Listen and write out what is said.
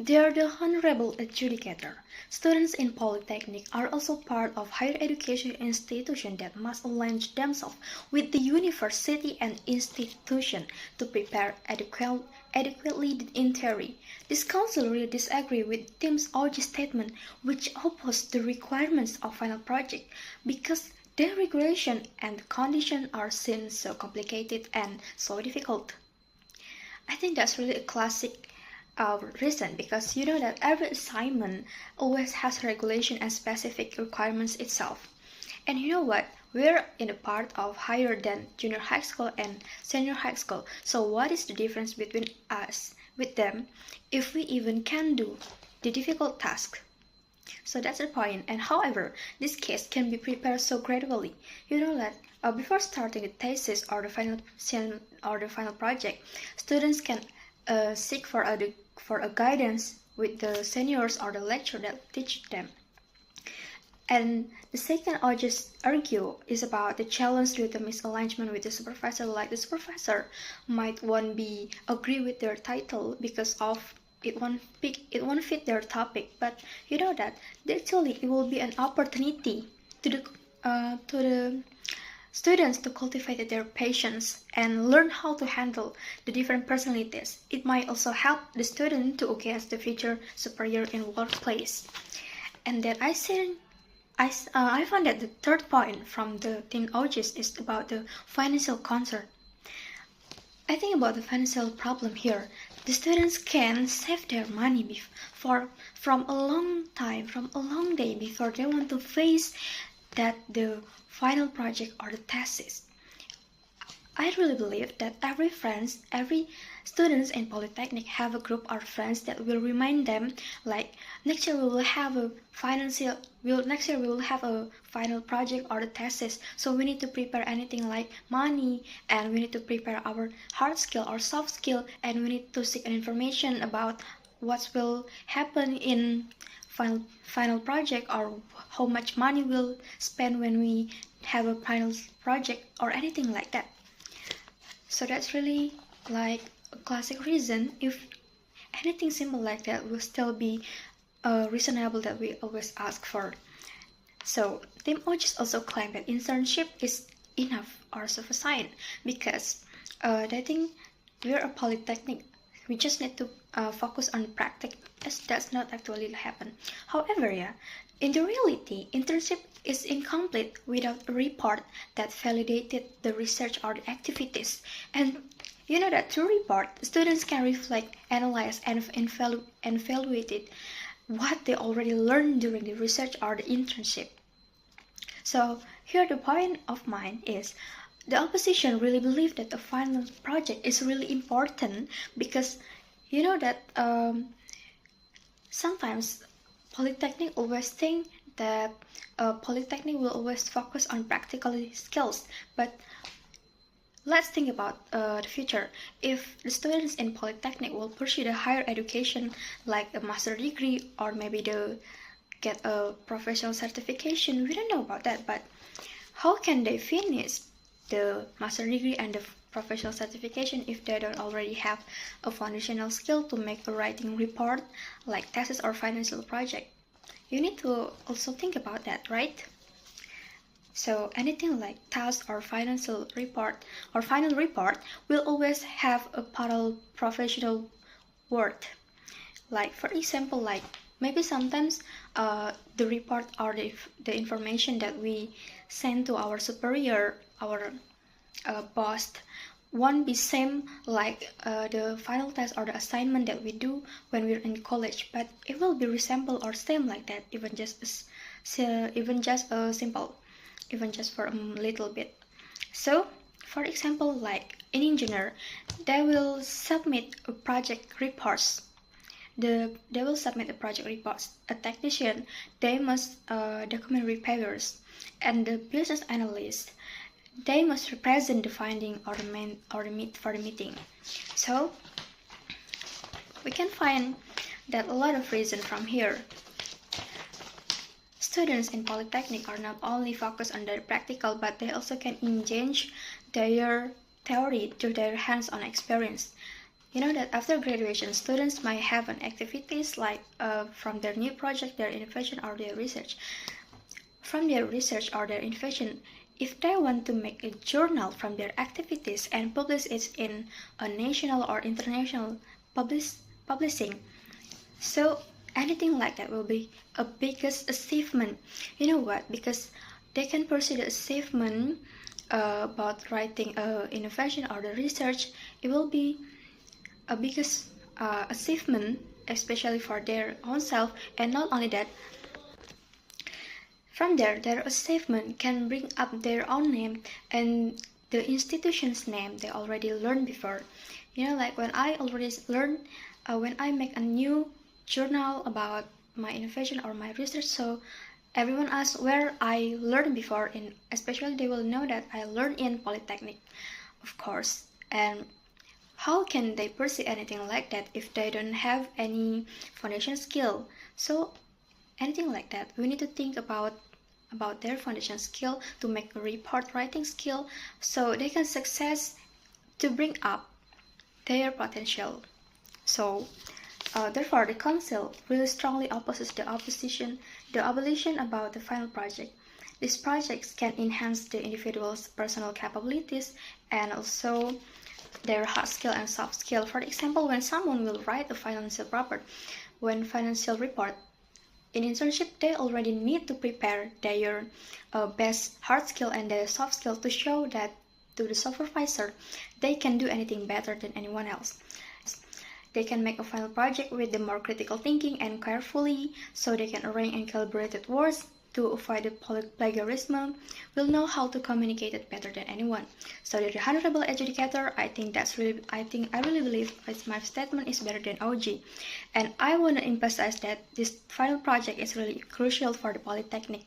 They are the honorable adjudicator. Students in polytechnic are also part of higher education institutions that must align themselves with the university and institution to prepare adequately in theory. This council really disagree with Team's OG statement, which oppose the requirements of final project because their regulation and conditions are seen so complicated and so difficult. I think that's really a classic reason because you know that every assignment always has regulation and specific requirements itself. And you know what? We're in a part of higher than junior high school and senior high school. So what is the difference between us with them if we even can do the difficult task? So that's the point. And however, this case can be prepared so gradually. You know that before starting the thesis or the final project, students can seek for a guidance with the seniors or the lecturer that teach them. And the second I'll just argue is about the challenge with the misalignment with the supervisor. Like the supervisor might won't be agree with their title because of it won't fit their topic, but you know that actually it will be an opportunity to the students to cultivate their patience and learn how to handle the different personalities. It might also help the student to guess the future superior in workplace. And then I found that the third point from the team OGs is about the financial concern. I think about the financial problem here. The students can save their money from a long day before they want to face that the final project or the thesis. I really believe that every students in polytechnic have a group of friends that will remind them like next year we will have a final project or the thesis, so we need to prepare anything like money, and we need to prepare our hard skill or soft skill, and we need to seek information about what will happen in final project or how much money we'll spend when we have a final project or anything like that. So that's really like a classic reason. If anything simple like that will still be reasonable that we always ask for. So Team OGs also claim that internship is enough or sufficient because they think we're a polytechnic. We just need to focus on practice. That's not actually happen. However, in the reality, internship is incomplete without a report that validated the research or the activities. And you know that through report, students can reflect, analyze, and evaluate what they already learned during the research or the internship. So here the point of mine is the opposition really believe that the final project is really important because you know that sometimes polytechnic always think that polytechnic will always focus on practical skills, but let's think about the future. If the students in polytechnic will pursue the higher education like a master degree or maybe they get a professional certification, we don't know about that, but how can they finish the master degree and the professional certification if they don't already have a foundational skill to make a writing report like thesis or financial project? You need to also think about that, right? So anything like task or financial report or final report will always have a parallel professional word. Like for example, like maybe sometimes the report or the information that we send to our superior, our boss, won't be same like the final test or the assignment that we do when we're in college, but it will be resemble or same like that, even just simple, even just for a little bit. So for example, like an engineer, they will submit a project reports. They will submit a project reports. A technician, they must document repairs, and the business analyst, they must represent the finding or the meeting. So we can find that a lot of reason from here. Students in polytechnic are not only focused on their practical, but they also can engage their theory through their hands-on experience. You know that after graduation, students might have an activities like from their new project, their innovation, or their research. From their research or their innovation, if they want to make a journal from their activities and publish it in a national or international publishing, so anything like that will be a biggest achievement. You know what? Because they can pursue the achievement about writing innovation or the research. It will be a biggest achievement, especially for their own self, and not only that. From there, their achievement can bring up their own name and the institution's name they already learned before. You know, like when I already learned, when I make a new journal about my innovation or my research, so everyone asks where I learned before, and especially they will know that I learned in polytechnic, of course. And how can they pursue anything like that if they don't have any foundation skill? So anything like that, we need to think about their foundation skill to make a report writing skill, so they can success to bring up their potential. So therefore, the council really strongly opposes the abolition about the final project. These projects can enhance the individual's personal capabilities and also their hard skill and soft skill. For example, when someone will write a financial report, in internship, they already need to prepare their best hard skill and their soft skill to show that to the supervisor they can do anything better than anyone else. They can make a final project with the more critical thinking and carefully, so they can arrange and calibrated words to avoid the plagiarism, will know how to communicate it better than anyone. So the honorable adjudicator, I really believe my statement is better than OG. And I want to emphasize that this final project is really crucial for the polytechnic.